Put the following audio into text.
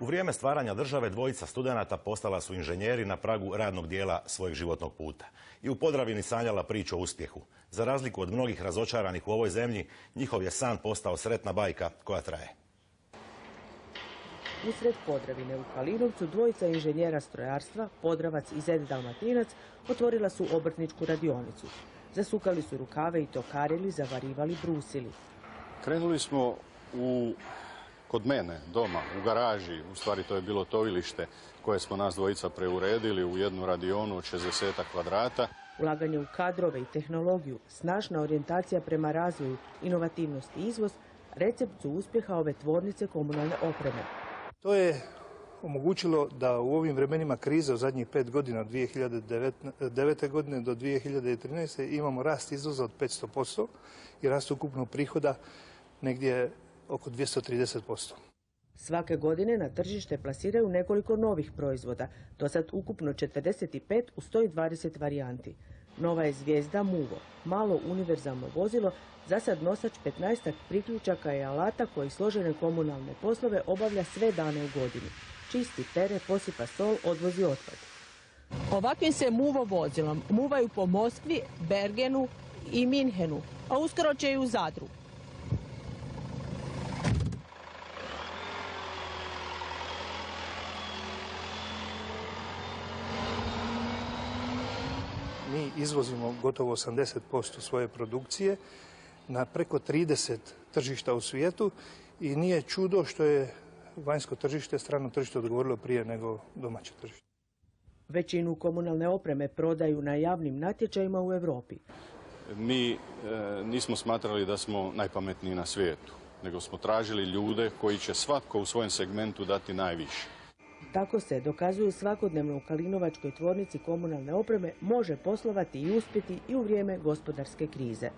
vrijeme stvaranja države dvojica studenata postala su inženjeri na pragu radnog dijela svojeg životnog puta. I u Podravini sanjala priču o uspjehu. Za razliku od mnogih razočaranih u ovoj zemlji, njihov je san postao sretna bajka koja traje. Usred Podravine u Kalinovcu dvojica inženjera strojarstva, Podravac i Zet Dalmatinac, otvorila su obrtničku radionicu. Zasukali su rukave i tokarili, zavarivali, brusili. Krenuli smo kod mene, doma, u garaži. U stvari to je bilo tovilište koje smo nas dvojica preuredili u jednu radionu od 60 kvadrata. Ulaganje u kadrove i tehnologiju, snažna orijentacija prema razvoju, inovativnost i izvoz, recept su uspjeha ove tvornice komunalne opreme. To je omogućilo da u ovim vremenima krize u zadnjih 5 godina, od 2009. godine do 2013. imamo rast izvoza od 500% i rast ukupnog prihoda negdje oko 230%. Svake godine na tržište plasiraju nekoliko novih proizvoda, do sad ukupno 45 u 120 varijanti. Nova je zvijezda Muvo, malo univerzalno vozilo, za sad nosač 15 priključaka i alata koji složene komunalne poslove obavlja sve dane u godini. Čisti, pere, posipa sol, odvozi otpad. Ovakvim se Muvo vozilom muvaju po Moskvi, Bergenu i Minhenu, a uskoro će i u Zadru. Mi izvozimo gotovo 80% svoje produkcije na preko 30 tržišta u svijetu i nije čudo što je vanjsko tržište, strano tržište odgovorilo prije nego domaće tržište. Većinu komunalne opreme prodaju na javnim natječajima u Europi. Mi nismo smatrali da smo najpametniji na svijetu, nego smo tražili ljude koji će svatko u svojem segmentu dati najviše. Tako se dokazuje svakodnevno u Kalinovačkoj tvornici komunalne opreme može poslovati i uspjeti i u vrijeme gospodarske krize.